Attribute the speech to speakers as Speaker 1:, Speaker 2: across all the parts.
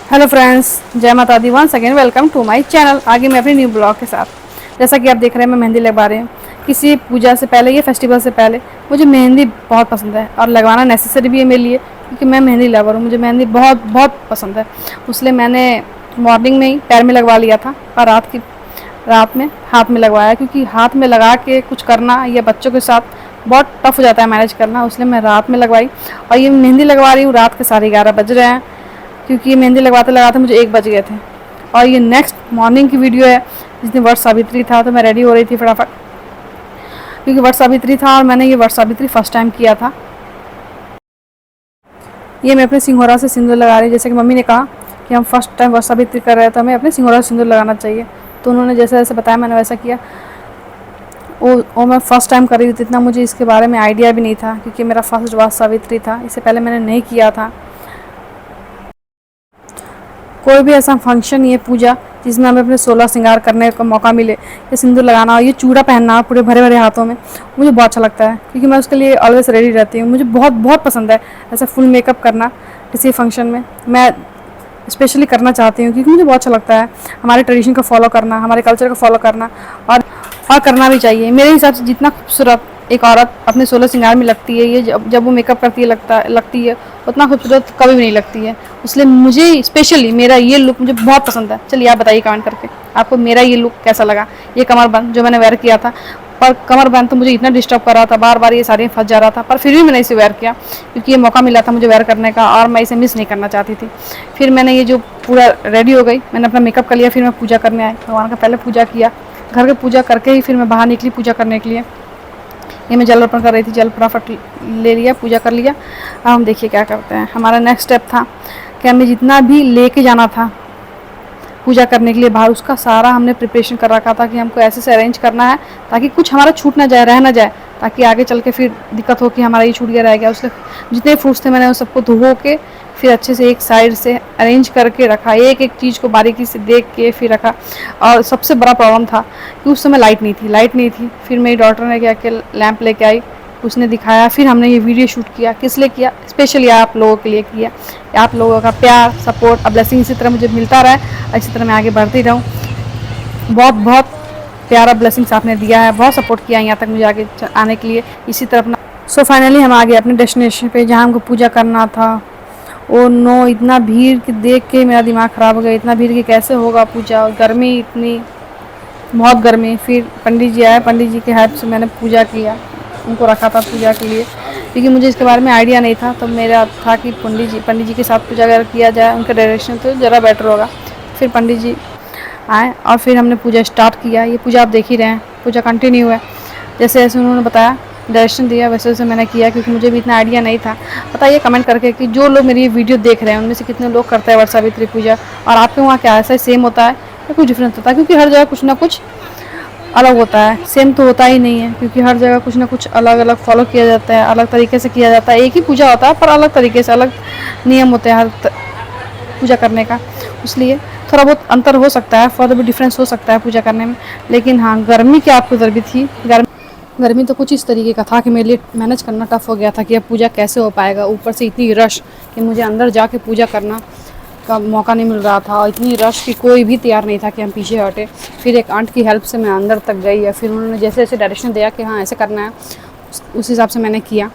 Speaker 1: Hello friends, जय माता दी। Once again welcome to my channel. आगे मैं अपने न्यू ब्लॉग के साथ, जैसा कि आप देख रहे हैं, मैं मेहंदी लगवा रही हूँ। किसी पूजा से पहले या फेस्टिवल से पहले मुझे मेहंदी बहुत पसंद है और लगवाना नेसेसरी भी है मेरे लिए, क्योंकि मैं मेहंदी लवर हूँ। मुझे मेहंदी बहुत बहुत पसंद है। इसलिए मैंने मॉर्निंग में ही पैर में लगवा लिया था और रात में हाथ में लगवाया, क्योंकि हाथ में लगा के कुछ करना या बच्चों के साथ बहुत टफ हो जाता है मैनेज करना। इसलिए मैं रात में लगवाई और ये मेहंदी लगवा रही हूँ। रात के 11:30 बज रहे हैं, क्योंकि ये मेहंदी लगवाते लगाते मुझे 1 बज गए थे। और ये नेक्स्ट मॉर्निंग की वीडियो है, जिस दिन वट सावित्री था, तो मैं रेडी हो रही थी फटाफट, क्योंकि वट सावित्री था और मैंने ये वट सावित्री फर्स्ट टाइम किया था। ये मैं अपने सिंघोरा से सिंदूर लगा रही हूँ। जैसे कि मम्मी ने कहा कि हम फर्स्ट टाइम वट सावित्री कर रहे हैं, तो हमें अपने सिंघोरा से सिंदूर लगाना चाहिए। तो उन्होंने जैसे जैसे बताया मैंने वैसा किया। वो मैं फ़र्स्ट टाइम कर रही थी, इतना मुझे इसके बारे में आइडिया भी नहीं था, क्योंकि मेरा फर्स्ट वट सावित्री था। इससे पहले मैंने नहीं किया था कोई भी ऐसा फंक्शन या पूजा जिसमें हमें अपने 16 श्रृंगार करने का मौका मिले, या सिंदूर लगाना हो, ये चूड़ा पहनना हो पूरे भरे भरे हाथों में, मुझे बहुत अच्छा लगता है, क्योंकि मैं उसके लिए ऑलवेज रेडी रहती हूँ। मुझे बहुत बहुत पसंद है ऐसा फुल मेकअप करना। किसी फंक्शन में मैं स्पेशली करना चाहती हूँ, क्योंकि मुझे बहुत अच्छा लगता है हमारे ट्रेडिशन को फॉलो करना, हमारे कल्चर को फॉलो करना, और करना भी चाहिए। मेरे हिसाब से जितना खूबसूरत एक औरत अपने 16 श्रृंगार में लगती है, ये जब वो मेकअप करती है लगती है, उतना खूबसूरत कभी भी नहीं लगती है। इसलिए मुझे स्पेशली मेरा ये लुक मुझे बहुत पसंद है। चलिए आप बताइए कमेंट करके आपको मेरा ये लुक कैसा लगा। ये कमरबंद जो मैंने वेयर किया था, पर कमरबंद तो मुझे इतना डिस्टर्ब कर रहा था, बार बार ये साड़ियाँ फंस जा रहा था, पर फिर भी मैंने इसे वेयर किया, क्योंकि ये मौका मिला था मुझे वेयर करने का और मैं इसे मिस नहीं करना चाहती थी। फिर मैंने ये जो पूरा रेडी हो गई, मैंने अपना मेकअप कर लिया, फिर मैं पूजा करने आई। भगवान का पहले पूजा किया, घर की पूजा करके ही फिर मैं बाहर निकली पूजा करने के लिए। ये मैं जल अर्पण कर रही थी, जल फटाफट ले लिया, पूजा कर लिया। अब हम देखिए क्या करते हैं। हमारा नेक्स्ट स्टेप था कि हमें जितना भी लेके जाना था पूजा करने के लिए बाहर, उसका सारा हमने प्रिपरेशन कर रखा था कि हमको ऐसे से अरेंज करना है ताकि कुछ हमारा छूट ना जाए, रह ना जाए, ताकि आगे चल के फिर दिक्कत हो कि हमारा ये छूट गया, रह गया। उसके जितने फ्रूट्स थे मैंने उन सबको धो के फिर अच्छे से एक साइड से अरेंज करके रखा, एक एक चीज़ को बारीकी से देख के फिर रखा। और सबसे बड़ा प्रॉब्लम था कि उस समय लाइट नहीं थी। फिर मेरी डॉटर ने क्या कि लैंप लेके आई, उसने दिखाया, फिर हमने ये वीडियो शूट किया। किस लिए किया? स्पेशली आप लोगों के लिए किया। आप लोगों का प्यार, सपोर्ट और ब्लेसिंग इसी तरह मुझे मिलता रहे, इसी तरह मैं आगे बढ़ती रहूँ। बहुत बहुत प्यारा ब्लेसिंग्स आपने दिया है, बहुत सपोर्ट किया यहाँ तक मुझे आगे आने के लिए, इसी तरह अपना। सो फाइनली हम आ गए अपने डेस्टिनेशन पे, जहाँ हमको पूजा करना था। ओ नो, इतना भीड़ की देख के मेरा दिमाग ख़राब हो गया। इतना भीड़ की कैसे होगा पूजा, गर्मी इतनी, बहुत गर्मी। फिर पंडित जी आए, पंडित जी के हेल्प से मैंने पूजा किया, उनको रखा था पूजा के लिए, क्योंकि मुझे इसके बारे में आइडिया नहीं था। तो मेरा था कि पंडित जी के साथ पूजा अगर किया जाए, उनके डायरेक्शन तो ज़रा बेटर होगा। फिर पंडित जी आए और फिर हमने पूजा स्टार्ट किया। ये पूजा आप देख ही रहे हैं, पूजा कंटिन्यू है। जैसे जैसे उन्होंने बताया, डायरेक्शन दिया, वैसे वैसे मैंने किया, क्योंकि मुझे भी इतना आइडिया नहीं था। बताइए कमेंट करके कि जो लोग मेरी ये वीडियो देख रहे हैं उनमें से कितने लोग करते हैं वट सावित्री पूजा, और आपके वहाँ क्या ऐसा सेम होता है या कुछ डिफरेंस होता है? क्योंकि हर जगह कुछ ना कुछ अलग होता है, सेम तो होता ही नहीं है, क्योंकि हर जगह कुछ ना कुछ अलग अलग फॉलो किया जाता है, अलग तरीके से किया जाता है। एक ही पूजा होता है पर अलग तरीके से अलग नियम होते हैं हर पूजा करने का। इसलिए थोड़ा बहुत अंतर हो सकता है, फॉर द भी डिफरेंस हो सकता है पूजा करने में। लेकिन हाँ, गर्मी क्या आपको ज़रूरत थी? गर्मी तो कुछ इस तरीके का था कि मेरे लिए मैनेज करना टफ हो गया था कि अब पूजा कैसे हो पाएगा। ऊपर से इतनी रश कि मुझे अंदर जाके पूजा करना का मौका नहीं मिल रहा था, और इतनी रश कि कोई भी तैयार नहीं था कि हम पीछे हटे। फिर एक आंट की हेल्प से मैं अंदर तक गई, या फिर उन्होंने जैसे जैसे डायरेक्शन दिया कि हाँ ऐसे करना है, उस हिसाब से मैंने किया।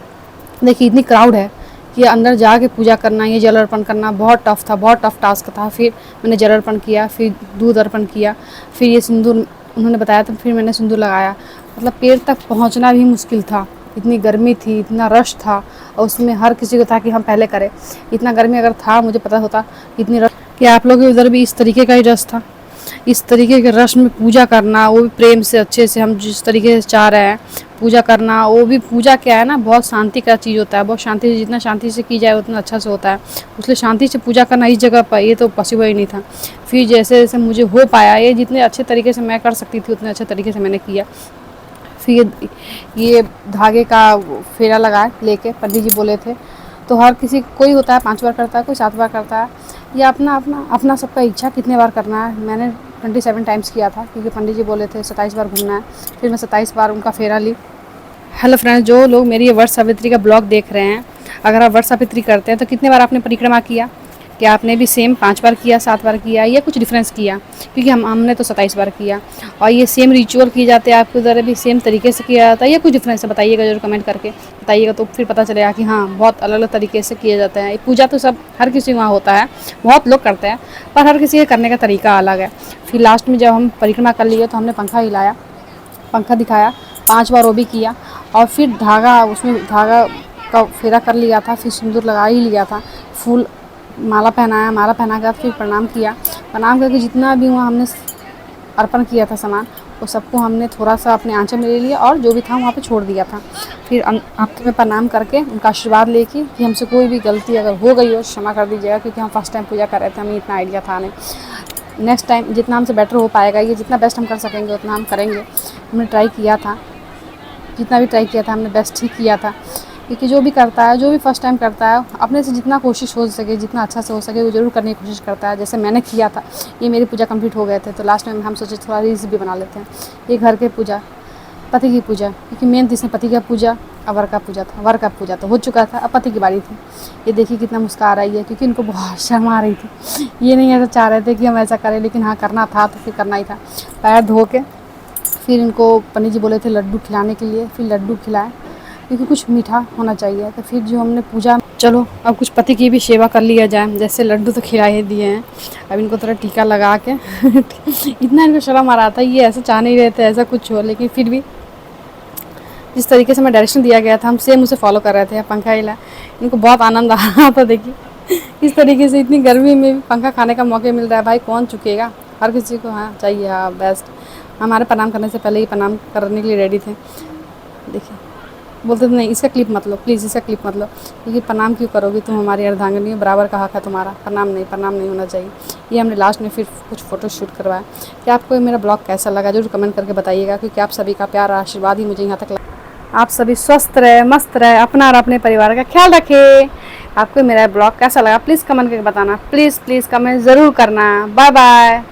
Speaker 1: देखिए इतनी क्राउड है कि अंदर जाके पूजा करना, ये जल अर्पण करना बहुत टफ था, बहुत टफ टास्क था। फिर मैंने जल अर्पण किया, फिर दूध अर्पण किया, फिर ये सिंदूर उन्होंने बताया तो फिर मैंने सिंदूर लगाया। मतलब पैर तक पहुंचना भी मुश्किल था, इतनी गर्मी थी, इतना रश था, और उसमें हर किसी को था कि हम पहले करें। इतना गर्मी अगर था, मुझे पता होता इतनी रश कि आप लोगों के उधर भी इस तरीके का ही रश था। इस तरीके के रश में पूजा करना, वो भी प्रेम से अच्छे से, हम जिस तरीके से चाह रहे हैं पूजा करना, वो भी पूजा क्या है ना, बहुत शांति का चीज़ होता है। बहुत शांति से, जितना शांति से की जाए उतना अच्छा से होता है। इसलिए शांति से पूजा करना इस जगह पर ये तो पॉसिबल ही नहीं था। फिर जैसे जैसे मुझे हो पाया, ये जितने अच्छे तरीके से मैं कर सकती थी उतने अच्छे तरीके से मैंने किया। फिर ये धागे का फेरा लगाए लेके, पंडित जी बोले थे। तो हर किसी कोई होता है 5 बार करता है, कोई 7 बार करता है, या अपना सबका इच्छा कितने बार करना है। मैंने 27 टाइम्स किया था, क्योंकि पंडित जी बोले थे 27 बार घूमना है। फिर मैं 27 बार उनका फेरा ली। हेलो फ्रेंड्स, जो लोग मेरी ये वट सावित्री का ब्लॉग देख रहे हैं, अगर आप वट सावित्री करते हैं तो कितने बार आपने परिक्रमा किया? कि आपने भी सेम 5 बार किया, 7 बार किया या कुछ डिफरेंस किया, क्योंकि हमने तो 27 बार किया। और ये सेम रिचुअल किए जाते हैं आपके उधर भी सेम तरीके से किया जाता है या कुछ डिफरेंस है, बताइएगा जरूर कमेंट करके बताइएगा, तो फिर पता चलेगा कि हाँ बहुत अलग अलग तरीके से किया जाता है। पूजा तो सब हर किसी वहाँ होता है, बहुत लोग करते हैं, पर हर किसी के करने का तरीका अलग है। फिर लास्ट में जब हम परिक्रमा कर लिए तो हमने पंखा हिलाया, पंखा दिखाया, 5 बार वो भी किया, और फिर धागा, उसमें धागा का फेरा कर लिया था, फिर सिंदूर लगा ही लिया था, फूल माला पहनाया, माला पहना के फिर प्रणाम किया। प्रणाम करके जितना भी वहाँ हमने अर्पण किया था सामान, वो सबको हमने थोड़ा सा अपने आंचल में ले लिया और जो भी था वहाँ पे छोड़ दिया था। फिर अंत में प्रणाम करके उनका आशीर्वाद लेके कि हमसे कोई भी गलती अगर हो गई हो क्षमा कर दीजिएगा, क्योंकि हम फर्स्ट टाइम पूजा कर रहे थे, हमें इतना आइडिया था नहीं। नेक्स्ट टाइम जितना हमसे बेटर हो पाएगा, ये जितना बेस्ट हम कर सकेंगे उतना हम करेंगे। हमने ट्राई किया था, जितना भी ट्राई किया था हमने बेस्ट ही किया था, क्योंकि जो भी करता है, जो भी फर्स्ट टाइम करता है, अपने से जितना कोशिश हो सके, जितना अच्छा से हो सके वो ज़रूर करने की कोशिश करता है। जैसे मैंने किया था, ये मेरी पूजा कंप्लीट हो गए थे, तो लास्ट में हम सोचे थोड़ा रील्स भी बना लेते हैं। ये घर के पूजा, पति की पूजा, क्योंकि मेन तो इसमें पति का पूजा और वर का पूजा था। वर का पूजा तो हो चुका था, अब पति की बारी थी। ये देखिए कितना मुस्कुरा रही है, क्योंकि इनको बहुत शर्म आ रही थी। ये नहीं ऐसा चाह रहे थे कि हम ऐसा करें, लेकिन हाँ करना था तो फिर करना ही था। पैर धो के फिर इनको पंडित जी बोले थे लड्डू खिलाने के लिए, फिर लड्डू खिलाए, क्योंकि कुछ मीठा होना चाहिए। तो फिर जो हमने पूजा, चलो अब कुछ पति की भी सेवा कर लिया जाए। जैसे लड्डू तो खिला ही दिए हैं, अब इनको थोड़ा टीका लगा के इतना इनको शर्म आ रहा था, ये ऐसा चाह नहीं रहे थे ऐसा कुछ हो, लेकिन फिर भी जिस तरीके से मैं डायरेक्शन दिया गया था हम सेम उसे फॉलो कर रहे थे। पंखा हिला, इनको बहुत आनंद आ रहा था। देखिए इस तरीके से इतनी गर्मी में भी पंखा खाने का मौका मिल रहा है, भाई कौन चुकेगा, हर किसी को हाँ चाहिए। हाँ बेस्ट, हमारे प्रणाम करने से पहले ही प्रणाम करने के लिए रेडी थे। देखिए बोलते थे नहीं इसका क्लिप मत लो, प्लीज़ इसका क्लिप मत लो, क्योंकि प्रणाम क्यों करोगी तुम, हमारी अर्धांगिनी हो, बराबर का हक है तुम्हारा, प्रणाम नहीं होना चाहिए। ये हमने लास्ट में फिर कुछ फ़ोटो शूट करवाया। क्या आपको मेरा ब्लॉग कैसा लगा जरूर कमेंट करके बताइएगा, क्योंकि आप सभी का प्यार और आशीर्वाद ही मुझे यहाँ तक लगा। आप सभी स्वस्थ रहे, मस्त रहे, अपना और अपने परिवार का ख्याल रखें। आपको मेरा ब्लॉग कैसा लगा प्लीज़ कमेंट करके बताना, प्लीज़ कमेंट ज़रूर करना। Bye bye.